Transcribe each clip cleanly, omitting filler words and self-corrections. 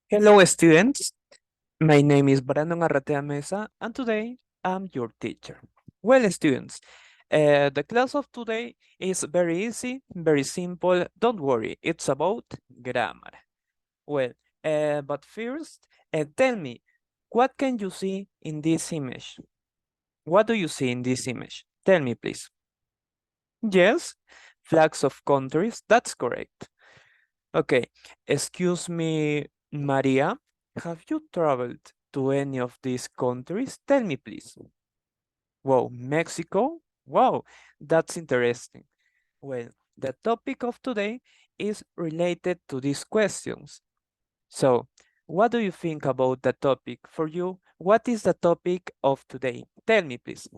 Hello, students. My name is Arratea Meza, and today I'm your teacher. Well, students, the class of today is very easy, very simple. Don't worry, it's about grammar. Well, but first, tell me, what can you see in this image? What do you see in this image? Tell me, please. Yes, flags of countries. That's correct. Okay, excuse me, Maria. Have you traveled to any of these countries? Tell me, please. Wow, Mexico? Wow, that's interesting. Well, the topic of today is related to these questions. So, what do you think about the topic? For you, what is the topic of today? Tell me, please.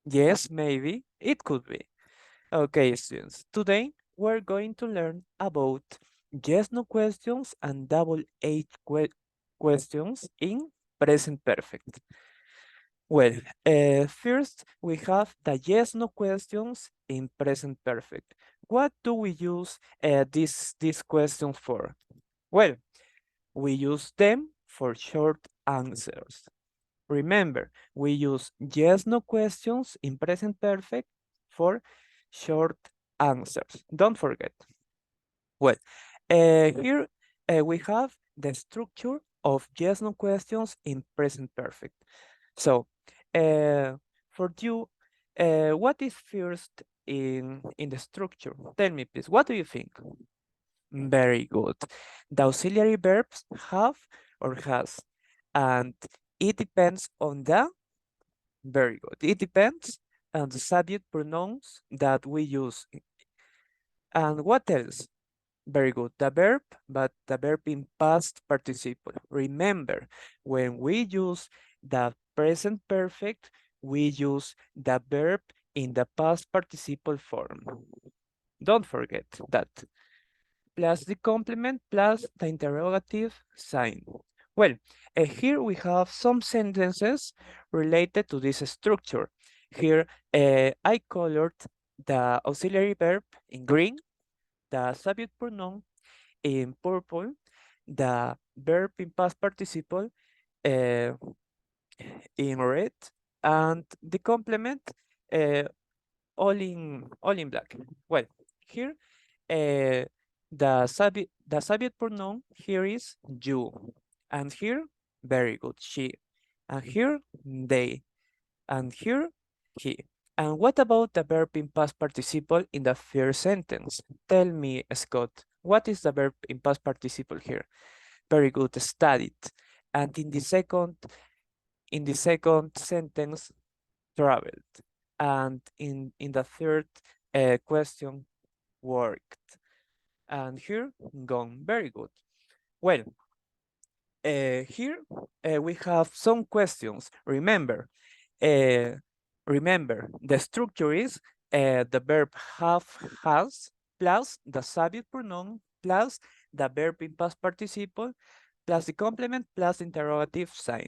Yes, maybe. It could be. Okay, students, today we're going to learn about yes, no questions and double H questions in present perfect. Well, first we have the yes, no questions in present perfect. What do we use these questions for? Well, we use them for short answers. Remember, we use yes, no questions in present perfect for short answers. Don't forget. Well, here we have the structure of yes, no questions in present perfect. So, for you, what is first in the structure? Tell me, please, what do you think? Very good. The auxiliary verbs have or has, and it depends on the very good. It depends on the subject pronouns that we use. And what else? Very good. The verb, but the verb in past participle. Remember, when we use the present perfect, we use the verb in the past participle form. Don't forget that. Plus the complement plus the interrogative sign. Well, here we have some sentences related to this structure. Here, I colored the auxiliary verb in green, the subject pronoun in purple, the verb in past participle uh, in red, and the complement uh, all in black. Well, here the subject pronoun here is you, and here very good she, and here they, and here he. And what about the verb in past participle in the first sentence? Tell me, Scott, what is the verb in past participle here? Very good, studied. And in the second sentence, traveled. And in the third question, worked. And here, gone. Very good. Well, here we have some questions. Uh, remember, the structure is the verb have, has, plus the subject pronoun, plus the verb in past participle, plus the complement, plus interrogative sign.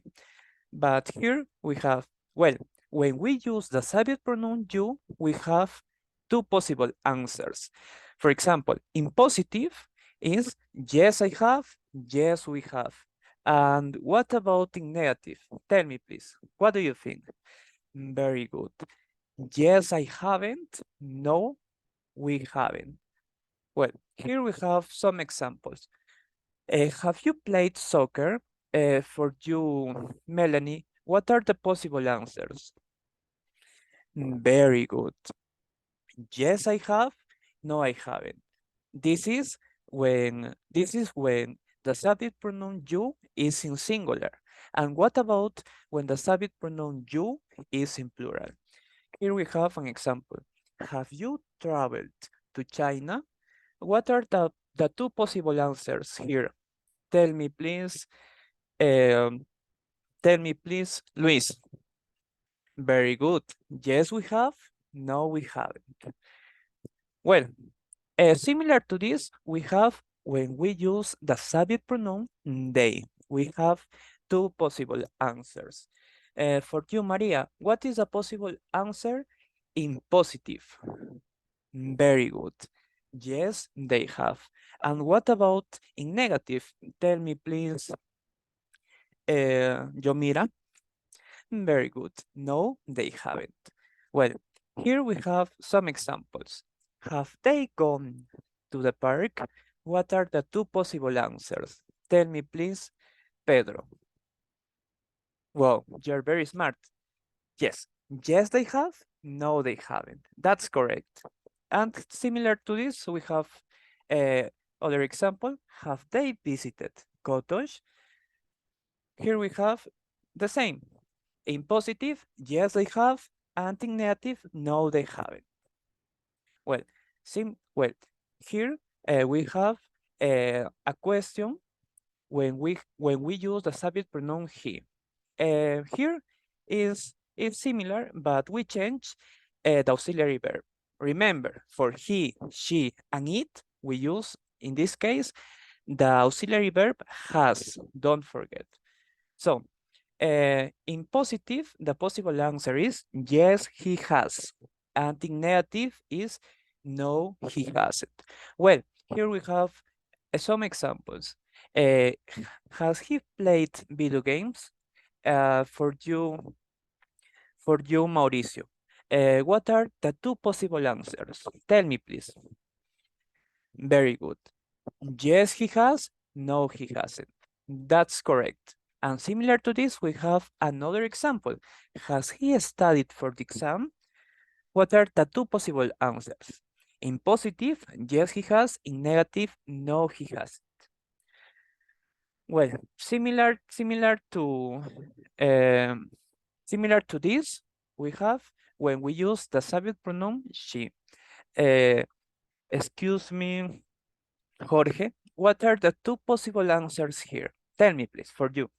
But here we have, well, when we use the subject pronoun you, we have two possible answers. For example, in positive is yes, I have, yes, we have. And what about in negative? Tell me, please, what do you think? Very good. Yes, I haven't. No, we haven't. Well, here we have some examples. Have you played soccer? For you, Melanie, what are the possible answers? Very good. Yes, I have. No, I haven't. This is when the subject pronoun you is in singular. And what about when the subject pronoun you is in plural? Here we have an example. Have you traveled to China? What are the two possible answers here? Tell me, please. Um, Tell me, please, Luis. Very good. Yes, we have. No, we haven't. Well, similar to this, we have when we use the subject pronoun they. We have two possible answers. For you, Maria, what is a possible answer in positive? Very good. Yes, they have. And what about in negative? Tell me, please, Yomira. Very good. No, they haven't. Well, here we have some examples. Have they gone to the park? What are the two possible answers? Tell me, please, Pedro. Well, you're very smart. Yes. Yes, they have. No, they haven't. That's correct. And similar to this, we have other example. Have they visited Kotosh? Here we have the same. In positive, yes, they have. And in negative, no, they haven't. Well, well, here we have a question when we use the subject pronoun he. Here is similar, but we change the auxiliary verb. Remember, for he, she, and it, we use, in this case, the auxiliary verb has. Don't forget. So, in positive, the possible answer is yes, he has. And in negative is no, he hasn't. Well, here we have some examples. Has he played video games? For you, Mauricio. What are the two possible answers? Tell me, please. Very good. Yes, he has. No, he hasn't. That's correct. And similar to this, we have another example. Has he studied for the exam? What are the two possible answers? In positive, yes, he has. In negative, no, he has. Well, um, similar to this, we have when we use the subject pronoun she. Uh, Excuse me, Jorge. What are the two possible answers here? Tell me, please, for you.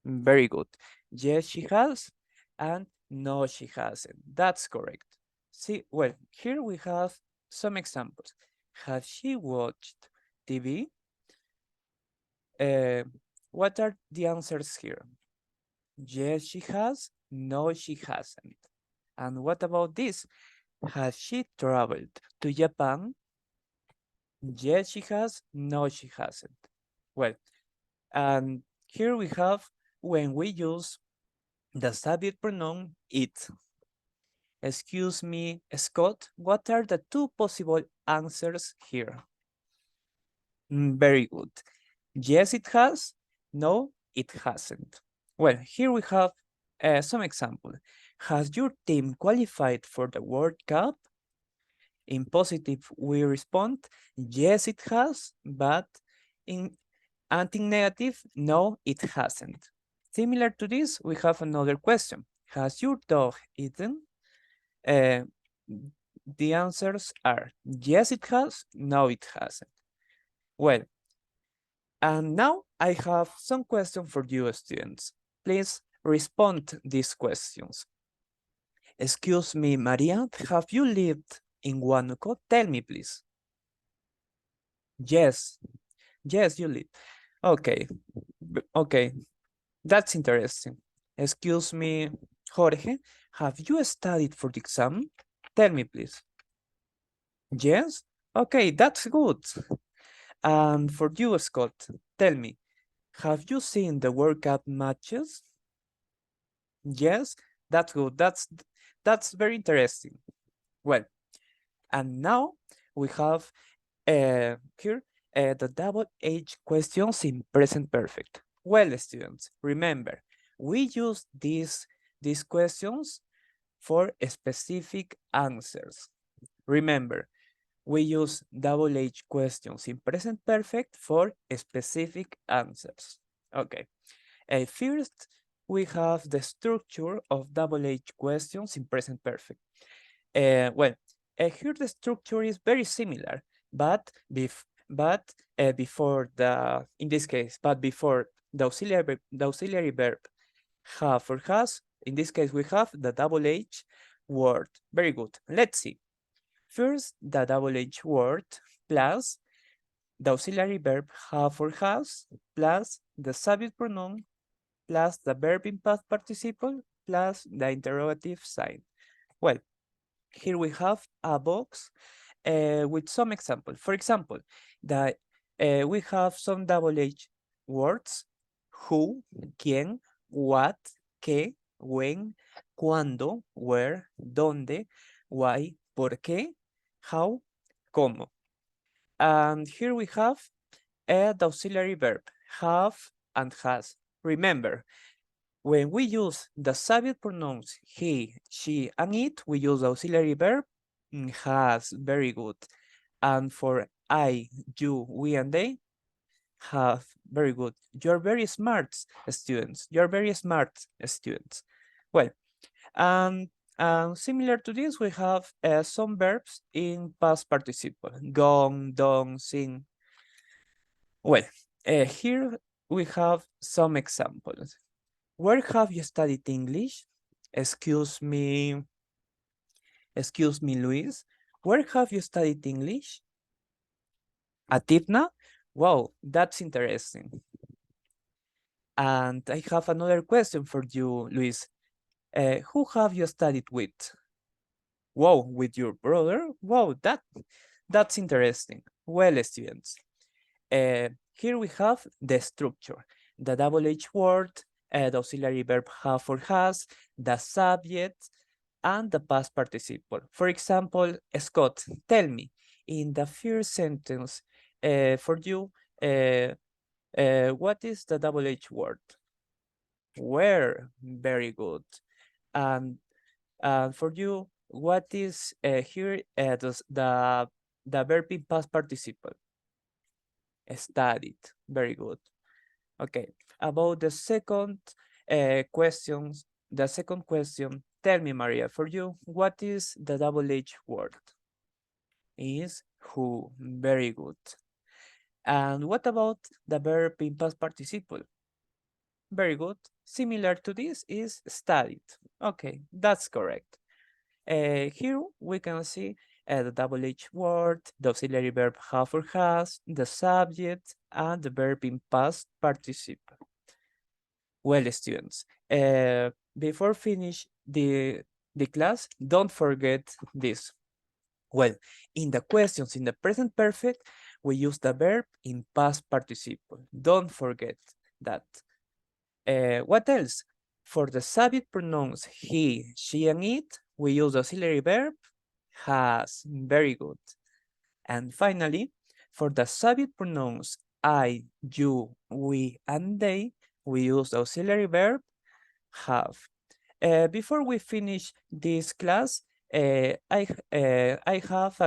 Very good. Yes, she has, and no, she hasn't. That's correct. See, well, here we have some examples. Has she watched TV? Uh, what are the answers here? Yes, she has. No, she hasn't. And what about this? Has she traveled to Japan? Yes, she has. No, she hasn't. Well, and here we have when we use the subject pronoun it. Excuse me, Scott, what are the two possible answers here? Very good. Yes, it has. No, it hasn't. Well, here we have some example. Has your team qualified for the World Cup? In positive, we respond, yes, it has, but in negative, no, it hasn't. Similar to this, we have another question. Has your dog eaten? Uh, the answers are yes, it has, no, it hasn't. Well, and now I have some questions for you, students. Please respond these questions. Excuse me, Maria, have you lived in Huánuco? Tell me, please. Yes, yes, you live. Okay, okay, that's interesting. Excuse me, Jorge, have you studied for the exam? Tell me, please. Yes? Okay, that's good. And for you, Scott, tell me, have you seen the World Cup matches? Yes, that's good. That's very interesting. Well, and now we have here the double H questions in present perfect. Well, students, remember, we use these questions for specific answers. Remember, we use double H questions in present perfect for specific answers. Okay. First, we have the structure of double H questions in present perfect. Well, here the structure is very similar, but before the, in this case, but before the auxiliary verb have or has, in this case we have the double H word. Very good. Let's see. First, the double H word plus the auxiliary verb have or has plus the subject pronoun plus the verb in past participle plus the interrogative sign. Well, here we have a box with some example. For example, that we have some double H words: who, quién, what, qué, when, cuándo, where, dónde, why, por qué, how, cómo. And here we have the auxiliary verb, have and has. Remember, when we use the subject pronouns he, she, and it, we use the auxiliary verb has. Very good. And for I, you, we, and they, have. Very good. You're very smart students. You're very smart students. Well, and similar to this, we have some verbs in past participle: gone, done, sing. Well, here we have some examples. Where have you studied English? Excuse me, Luis. Where have you studied English? At Tipna? Wow, that's interesting. And I have another question for you, Luis. Who have you studied with? Wow, with your brother? Wow, that's interesting. Well, students, here we have the structure: the double H word, the auxiliary verb have or has, the subject, and the past participle. For example, Scott, tell me, in the first sentence, for you, what is the double H word? Where? Very good. And for you, what is here the verb in past participle? Studied. Very good. Okay. About the second questions, the second question, tell me, Maria, for you, what is the double H word? Is who. Very good. And what about the verb in past participle? Very good. Similar to this is studied. Okay, that's correct. Here we can see the double H word, the auxiliary verb have or has, the subject, and the verb in past participle. Well, students, before finish the class, don't forget this. Well, in the questions in the present perfect, we use the verb in past participle. Don't forget that. What else? For the subject pronouns he, she, and it, we use the auxiliary verb has. Very good. And finally, for the subject pronouns I, you, we, and they, we use the auxiliary verb have. Before we finish this class, I have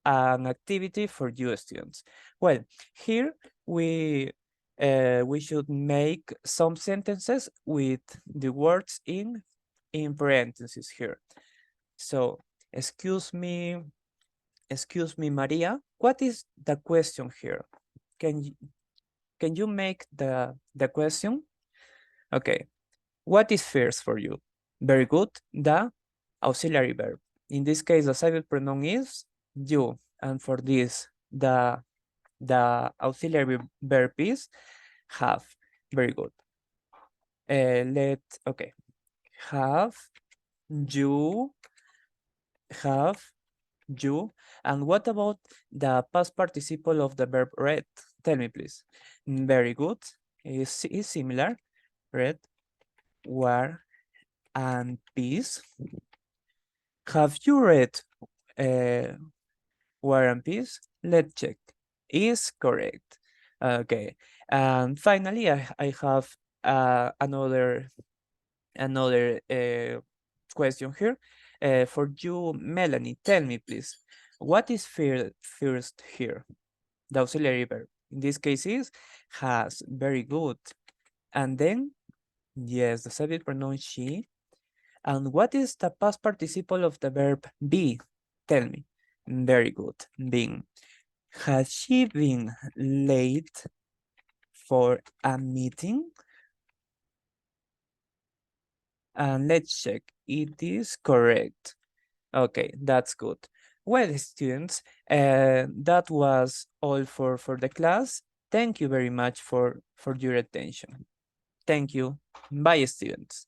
an activity for you students. Well, here we should make some sentences with the words in parentheses here. So, excuse me, Maria. What is the question here? Can you make the question? Okay. What is first for you? Very good. The auxiliary verb. In this case, the subject pronoun is you, and for this, the auxiliary verb is have. Very good. Okay. Have you, and what about the past participle of the verb read? Tell me, please. Very good. Is similar. Read, war, and peace. Have you read War and Peace? Let's check. Is correct. Okay. And finally, I have another question here. For you, Melanie, tell me, please, what is first here? The auxiliary verb. In this case is has. Very good. And then, yes, the subject pronoun she. And what is the past participle of the verb be? Tell me. Very good. Been. Has she been late for a meeting? And let's check. It is correct. Okay, that's good. Well, students, that was all for the class. Thank you very much for your attention. Thank you. Bye, students.